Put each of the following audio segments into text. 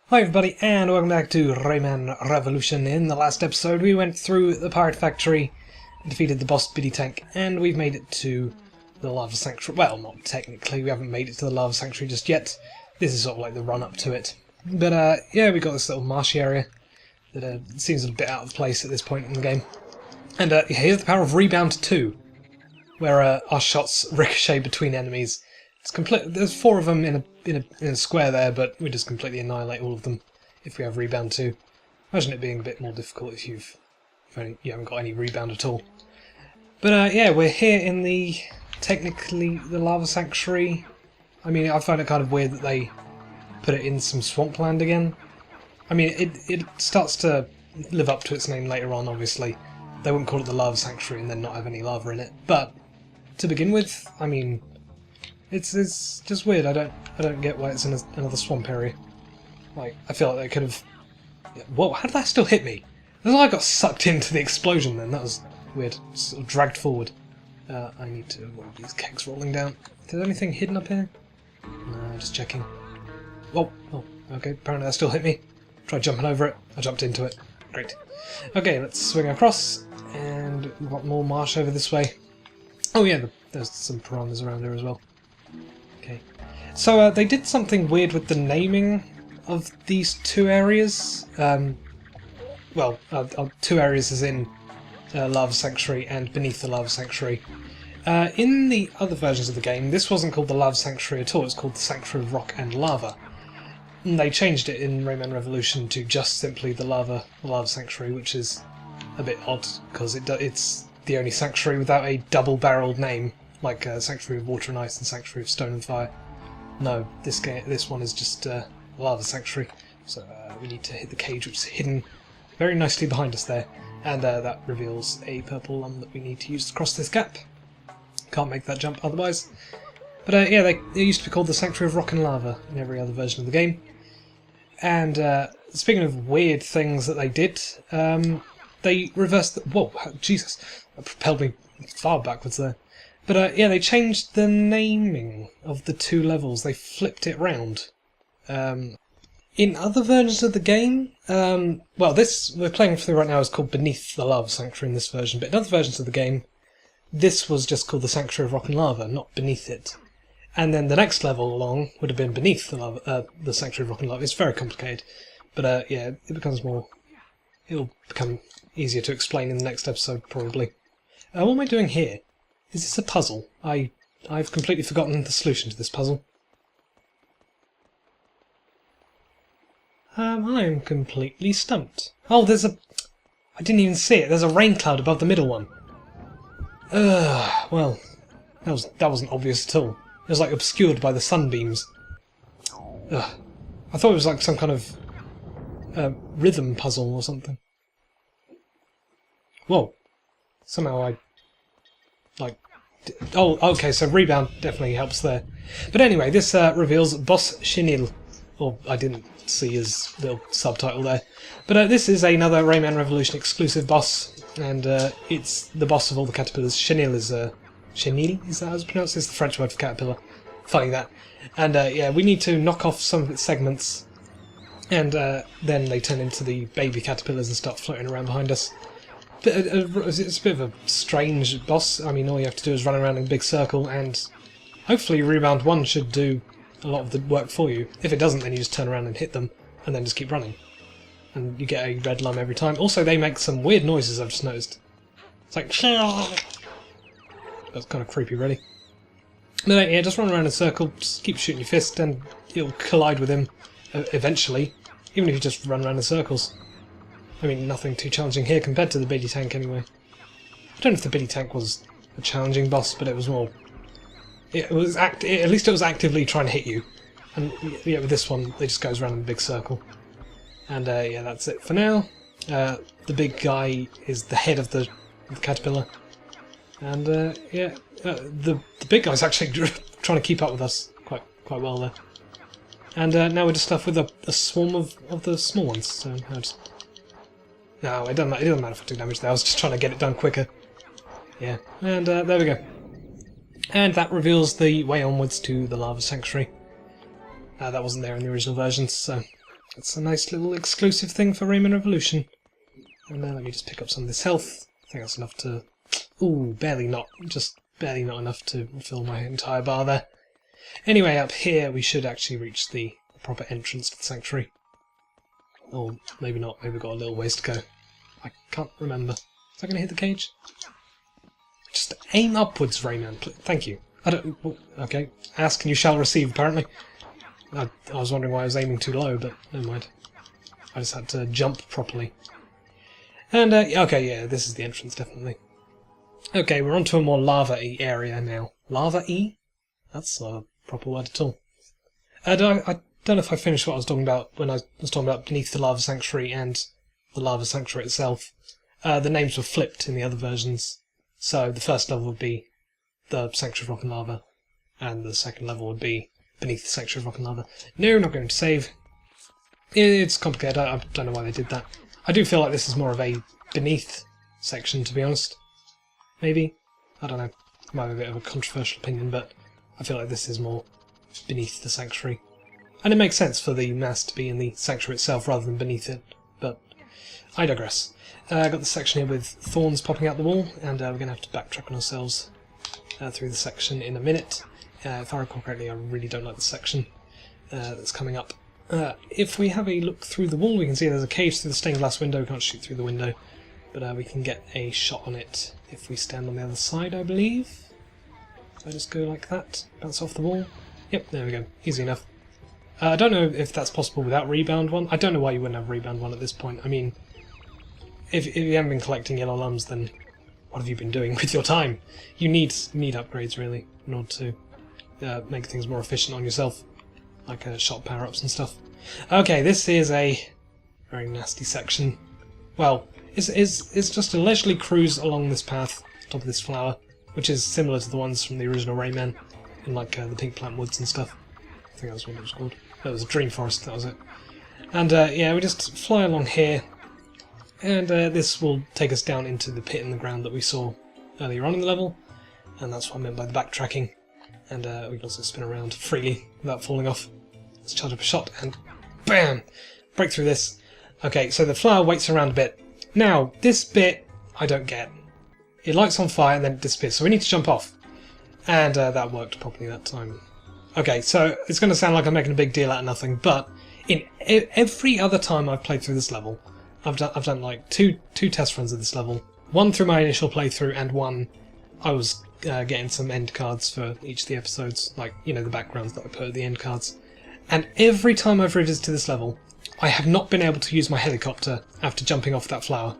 Hi everybody, and welcome back to Rayman Revolution. In the last episode we went through the pirate factory, defeated the boss Biddy Tank, and we've made it to the lava sanctuary. Well, not technically, we haven't made it to the lava sanctuary just yet. This is sort of like the run-up to it. But yeah, we got this little marshy area that seems a bit out of place at this point in the game. And here's the power of Rebound 2, where our shots ricochet between enemies. It's complete. There's 4 of them in a square there, but we just completely annihilate all of them if we have Rebound 2. Imagine it being a bit more difficult if you haven't got any rebound at all. But yeah, we're here in technically the lava sanctuary. I mean, I find it kind of weird that they put it in some swampland again. I mean, it starts to live up to its name later on. Obviously, they wouldn't call it the lava sanctuary and then not have any lava in it. But to begin with, I mean, it's just weird. I don't get why it's in another swamp area. Like, I feel like they could have. Yeah, whoa! How did that still hit me? It was like I got sucked into the explosion. Then that was weird. Sort of dragged forward. I need to avoid these kegs rolling down. Is there anything hidden up here? No, just checking. Oh, okay. Apparently that still hit me. Tried jumping over it. I jumped into it. Great. Okay, let's swing across, and we've got more marsh over this way. Oh yeah, there's some piranhas around here as well. Okay. So they did something weird with the naming of these 2 areas. Well, 2 areas as in Lava Sanctuary and beneath the Lava Sanctuary. In the other versions of the game, this wasn't called the Lava Sanctuary at all. It's called the Sanctuary of Rock and Lava. And they changed it in Rayman Revolution to just simply the Lava Sanctuary, which is a bit odd because it's the only sanctuary without a double-barreled name, like Sanctuary of Water and Ice and Sanctuary of Stone and Fire. No, this one is just Lava Sanctuary. So we need to hit the cage, which is hidden very nicely behind us there, and that reveals a purple lump that we need to use to cross this gap. Can't make that jump otherwise. But yeah, they used to be called the Sanctuary of Rock and Lava in every other version of the game. And speaking of weird things that they did, they reversed the... Whoa, Jesus, that propelled me far backwards there. But yeah, they changed the naming of the 2 levels. They flipped it round. In other versions of the game, well, this we're playing through right now is called Beneath the Lava Sanctuary in this version, but in other versions of the game, this was just called the Sanctuary of Rock and Lava, not Beneath it. And then the next level along would have been Beneath the Sanctuary of Rock and Lava. It's very complicated, but yeah, it becomes more... It'll become easier to explain in the next episode, probably. What am I doing here? Is this a puzzle? I've completely forgotten the solution to this puzzle. I am completely stumped. Oh, I didn't even see it. There's a rain cloud above the middle one. Well, that wasn't obvious at all. It was like obscured by the sunbeams. I thought it was like some kind of rhythm puzzle or something. Whoa! Somehow oh, okay, so rebound definitely helps there. But anyway, this reveals Boss Chenille. Or I didn't see his little subtitle there. But this is another Rayman Revolution exclusive boss, and it's the boss of all the caterpillars. Chenille is Chenille, is that how it's pronounced? It's the French word for caterpillar. Funny that. And yeah, we need to knock off some of its segments, and then they turn into the baby caterpillars and start floating around behind us. It's a bit of a strange boss. I mean, all you have to do is run around in a big circle, and hopefully Rebound 1 should do a lot of the work for you. If it doesn't, then you just turn around and hit them, and then just keep running. And you get a red lime every time. Also, they make some weird noises, I've just noticed. It's like... That's kind of creepy, really. But yeah, just run around in a circle, just keep shooting your fist, and you'll collide with him eventually, even if you just run around in circles. I mean, nothing too challenging here compared to the Biddy Tank, anyway. I don't know if the Biddy Tank was a challenging boss, but it was more... at least it was actively trying to hit you. And yeah, with this one, it just goes around in a big circle. And yeah, that's it for now. The big guy is the head of the caterpillar. And yeah, the big guy's actually trying to keep up with us quite well there. And now we're just left with a swarm of the small ones. So no, it doesn't matter if I took damage there. I was just trying to get it done quicker. Yeah, and there we go. And that reveals the way onwards to the Lava Sanctuary. That wasn't there in the original versions, so That's a nice little exclusive thing for Rayman Revolution. And now let me just pick up some of this health. I think that's enough to... Ooh, barely not. Just barely not enough to fill my entire bar there. Anyway, up here we should actually reach the proper entrance to the sanctuary. Or maybe not. Maybe we've got a little ways to go. I can't remember. Is that going to hit the cage? Just aim upwards, Rayman. Thank you. I don't... Okay. Ask and you shall receive, apparently. I was wondering why I was aiming too low, but never mind. I just had to jump properly. And, okay, yeah, this is the entrance, definitely. Okay, we're onto a more lava-y area now. Lava-y? That's a proper word at all. I don't know if I finished what I was talking about when I was talking about Beneath the Lava Sanctuary and the Lava Sanctuary itself. The names were flipped in the other versions. So the first level would be the Sanctuary of Rock and Lava, and the second level would be Beneath the Sanctuary of Rock and Lava. No, not going to save. It's complicated. I don't know why they did that. I do feel like this is more of a Beneath section, to be honest. Maybe? I don't know. Might be a bit of a controversial opinion, but I feel like this is more Beneath the Sanctuary. And it makes sense for the mass to be in the Sanctuary itself rather than beneath it, but I digress. I've got the section here with thorns popping out the wall, and we're going to have to backtrack on ourselves through the section in a minute. If I recall correctly, I really don't like the section that's coming up. If we have a look through the wall, we can see there's a cage through the stained glass window. We can't shoot through the window, but we can get a shot on it if we stand on the other side, I believe. So I just go like that, bounce off the wall. Yep, there we go. Easy enough. I don't know if that's possible without Rebound 1. I don't know why you wouldn't have Rebound 1 at this point. I mean, if you haven't been collecting yellow lums, then what have you been doing with your time? You need upgrades, really, in order to make things more efficient on yourself, like shot power-ups and stuff. Okay, this is a very nasty section. Well, it's just a leisurely cruise along this path, top of this flower, which is similar to the ones from the original Rayman, in like the Pink Plant Woods and stuff. I think that was what it was called. That was a Dream Forest, that was it. And yeah, we just fly along here, and this will take us down into the pit in the ground that we saw earlier on in the level, and that's what I meant by the backtracking. And we can also spin around freely without falling off. Let's charge up a shot, and BAM! Break through this. Okay, so the flower waits around a bit. Now, this bit I don't get. It lights on fire and then it disappears, so we need to jump off. And that worked properly that time. Okay, so it's going to sound like I'm making a big deal out of nothing, but in every other time I've played through this level, I've done like two test runs of this level. One through my initial playthrough, and one I was getting some end cards for each of the episodes, like, you know, the backgrounds that I put at the end cards. And every time I've revisited this level, I have not been able to use my helicopter after jumping off that flower.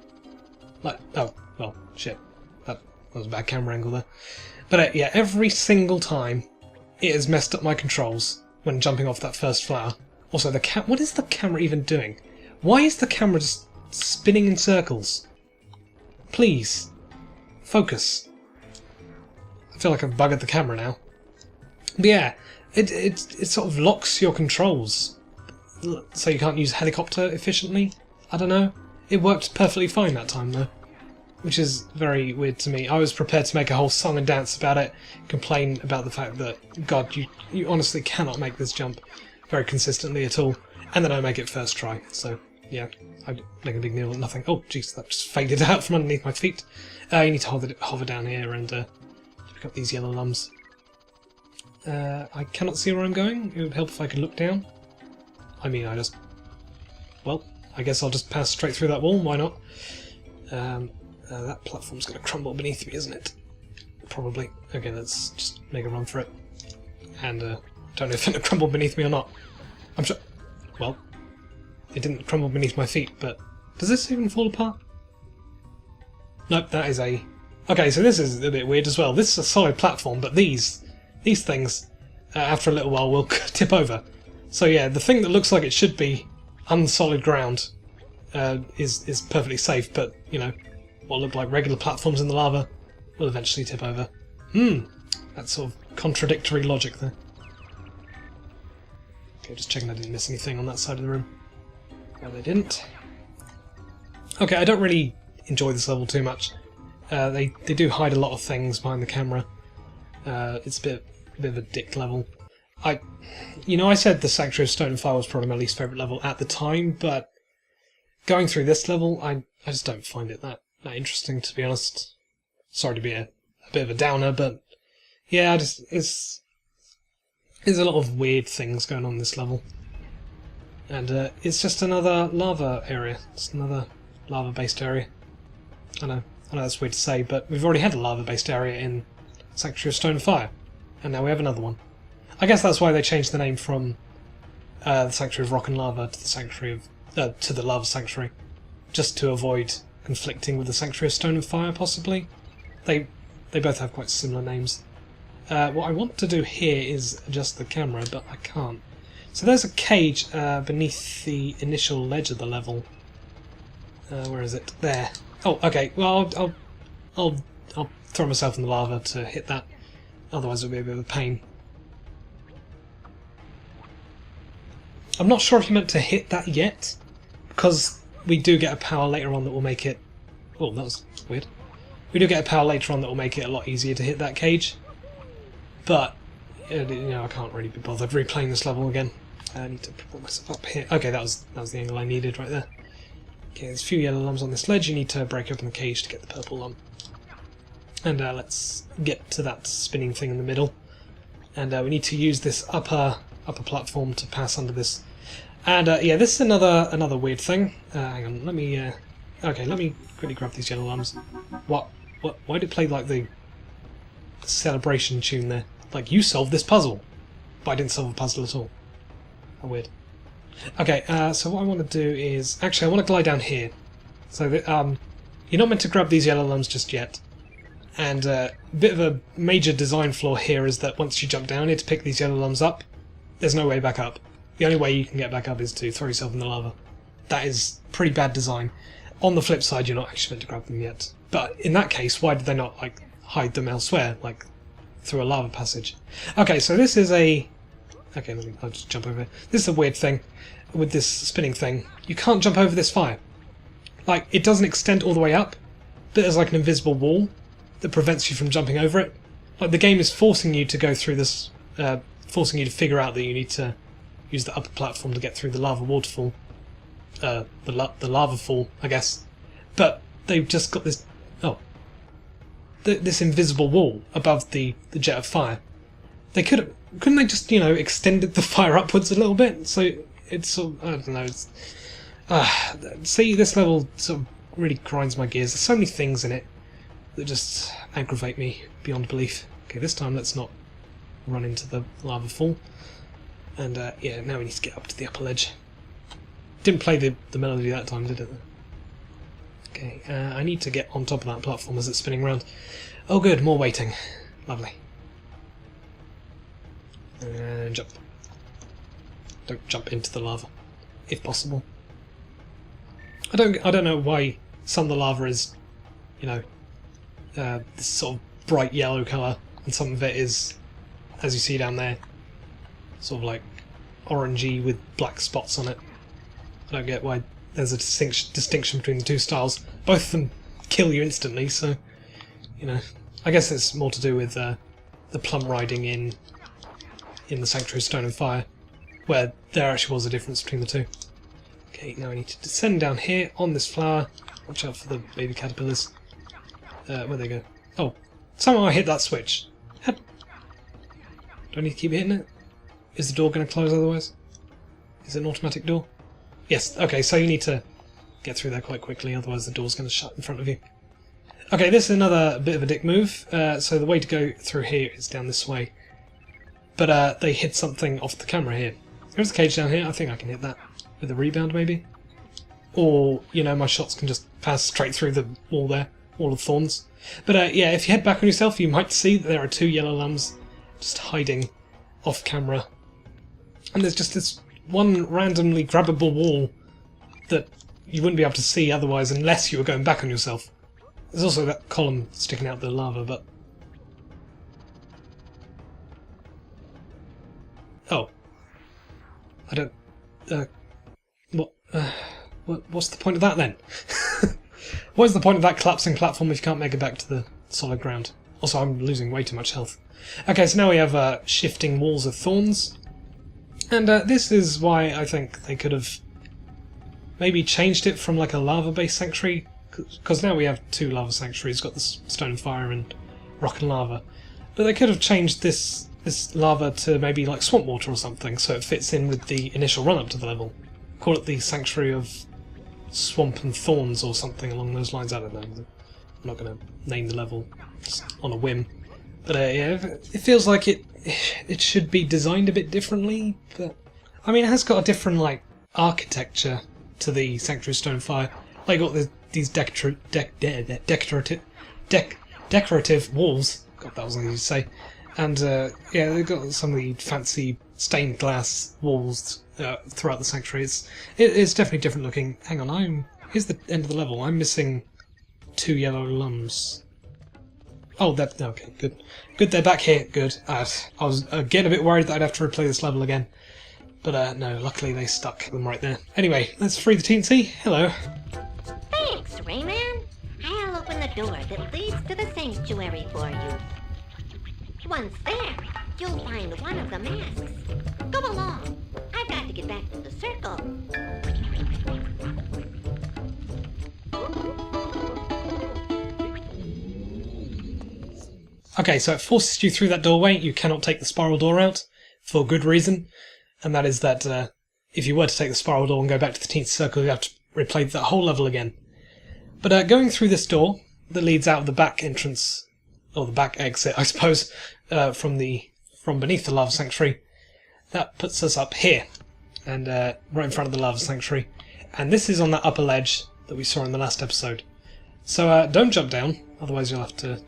Like, oh, well, shit. That was a bad camera angle there. But yeah, every single time it has messed up my controls when jumping off that first flower. Also, what is the camera even doing? Why is the camera just spinning in circles? Please, focus. I feel like I've buggered the camera now. But yeah, it sort of locks your controls, so you can't use helicopter efficiently. I don't know. It worked perfectly fine that time though, which is very weird to me. I was prepared to make a whole song and dance about it, complain about the fact that, God, you honestly cannot make this jump very consistently at all, and then I make it first try, so yeah, I make a big deal of nothing. Oh jeez, that just faded out from underneath my feet. You need to hover down here and pick up these yellow lums. I cannot see where I'm going. It would help if I could look down. I mean, well, I guess I'll just pass straight through that wall, why not? That platform's going to crumble beneath me, isn't it? Probably. Okay, let's just make a run for it. And don't know if it'll crumble beneath me or not. I'm sure... Well, it didn't crumble beneath my feet, but... Does this even fall apart? Nope, that is a... Okay, so this is a bit weird as well. This is a solid platform, but these things, after a little while, will tip over. So yeah, the thing that looks like it should be unsolid ground is perfectly safe, but, you know, what look like regular platforms in the lava will eventually tip over. That's sort of contradictory logic there. Okay, just checking I didn't miss anything on that side of the room. No, they didn't. Okay, I don't really enjoy this level too much. They do hide a lot of things behind the camera. It's a bit of a dick level. I said the Sanctuary of Stone and Fire was probably my least favourite level at the time, but going through this level, I just don't find it that interesting, to be honest. Sorry to be a bit of a downer, but yeah, there's a lot of weird things going on in this level. And it's just another lava area. It's another lava-based area. I know that's weird to say, but we've already had a lava-based area in Sanctuary of Stone and Fire, and now we have another one. I guess that's why they changed the name from the Sanctuary of Rock and Lava to the Sanctuary of to the Lava Sanctuary, just to avoid conflicting with the Sanctuary of Stone and Fire, possibly. They both have quite similar names. What I want to do here is adjust the camera, but I can't. So there's a cage beneath the initial ledge of the level. Where is it? There. Oh, okay. Well, I'll throw myself in the lava to hit that. Otherwise, it'll be a bit of a pain. I'm not sure if you meant to hit that yet, because we do get a power later on that will make it... Oh, that was weird. We do get a power later on that will make it a lot easier to hit that cage. But, I can't really be bothered replaying this level again. I need to put myself up here. Okay, that was the angle I needed right there. Okay, there's a few yellow lumps on this ledge. You need to break open the cage to get the purple lump. And let's get to that spinning thing in the middle. And we need to use this upper platform to pass under this. And yeah, this is another weird thing. Hang on, let me quickly grab these yellow lumps. Why did it play like the celebration tune there? Like, you solved this puzzle, but I didn't solve a puzzle at all. How weird. Okay, so what I want to do is... Actually, I want to glide down here. So that, you're not meant to grab these yellow lumps just yet. And a bit of a major design flaw here is that once you jump down here to pick these yellow lumps up, there's no way back up. The only way you can get back up is to throw yourself in the lava. That is pretty bad design. On the flip side, you're not actually meant to grab them yet. But in that case, why did they not hide them elsewhere, like through a lava passage? Okay, so this is a... Okay, I'll just jump over here. This is a weird thing with this spinning thing. You can't jump over this fire. Like, it doesn't extend all the way up, but there's like an invisible wall that prevents you from jumping over it. Like, the game is forcing you to go through this, forcing you to figure out that you need to use the upper platform to get through the lava waterfall. The lava fall, I guess. But they've just got this... Oh. This invisible wall above the jet of fire. They couldn't they just, extended the fire upwards a little bit? So it's sort of, I don't know, it's... see, this level sort of really grinds my gears. There's so many things in it that just aggravate me beyond belief. Okay, this time let's not run into the lava fall. And yeah, now we need to get up to the upper ledge. Didn't play the melody that time, did it? Okay, I need to get on top of that platform as it's spinning around. Oh good, more waiting. Lovely. And jump. Don't jump into the lava, if possible. I don't know why some of the lava is, this sort of bright yellow colour, and some of it is, as you see down there, sort of like orangey with black spots on it. I don't get why there's a distinction between the two styles. Both of them kill you instantly, so, I guess it's more to do with the plum riding in the Sanctuary of Stone and Fire, where there actually was a difference between the two. Okay, now I need to descend down here on this flower. Watch out for the baby caterpillars. Where'd they go? Oh, somehow I hit that switch. Do I need to keep hitting it? Is the door going to close otherwise? Is it an automatic door? Yes, okay, so you need to get through there quite quickly, otherwise the door's going to shut in front of you. Okay, this is another bit of a dick move. So the way to go through here is down this way. But they hid something off the camera here. There's a cage down here. I think I can hit that with a rebound, maybe. Or, my shots can just pass straight through the wall there. Wall of thorns. But yeah, if you head back on yourself, you might see that there are two yellow lambs just hiding off camera. And there's just this one randomly grabbable wall that you wouldn't be able to see otherwise unless you were going back on yourself. There's also that column sticking out the lava, but... Oh. I don't... What's the point of that then? What is the point of that collapsing platform if you can't make it back to the solid ground? Also, I'm losing way too much health. Okay, so now we have shifting walls of thorns. And this is why I think they could have maybe changed it from like a lava-based sanctuary, because now we have two lava sanctuaries, got this stone and fire and rock and lava. But they could have changed this lava to maybe like swamp water or something, so it fits in with the initial run-up to the level. Call it the Sanctuary of Swamp and Thorns or something along those lines, I don't know. I'm not going to name the level just on a whim. But yeah, it feels like it should be designed a bit differently, but I mean it has got a different like architecture to the Sanctuary of Stone and Fire. Like got these decorative walls. God, that was easy to say. And yeah, they've got some of the fancy stained glass walls throughout the sanctuary. It's definitely different looking. Hang on, here's the end of the level. I'm missing 2 yellow lumps. Oh, okay, good. Good, they're back here. Good. I was getting a bit worried that I'd have to replay this level again. But no, luckily they stuck them right there. Anyway, let's free the teensy. Hello. Thanks, Rayman. I'll open the door that leads to the sanctuary for you. Once there, you'll find one of the masks. Go along. I've got to get back to the circle. Okay, so it forces you through that doorway. You cannot take the spiral door out, for good reason. And that is that if you were to take the spiral door and go back to the 10th circle, you have to replay that whole level again. But going through this door that leads out of the back entrance, or the back exit, I suppose, from beneath the lava sanctuary, that puts us up here, and right in front of the lava sanctuary. And this is on that upper ledge that we saw in the last episode. So don't jump down, otherwise you'll have to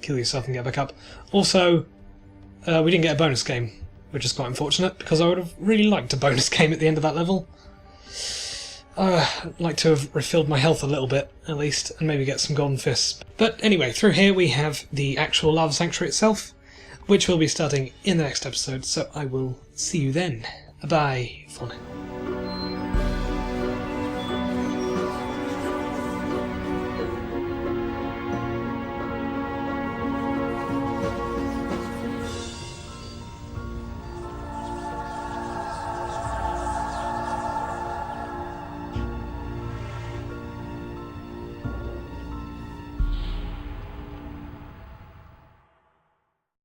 kill yourself and get back up. Also, we didn't get a bonus game, which is quite unfortunate, because I would have really liked a bonus game at the end of that level. I'd like to have refilled my health a little bit, at least, and maybe get some golden fists. But anyway, through here we have the actual lava sanctuary itself, which we'll be starting in the next episode, so I will see you then. Bye for now.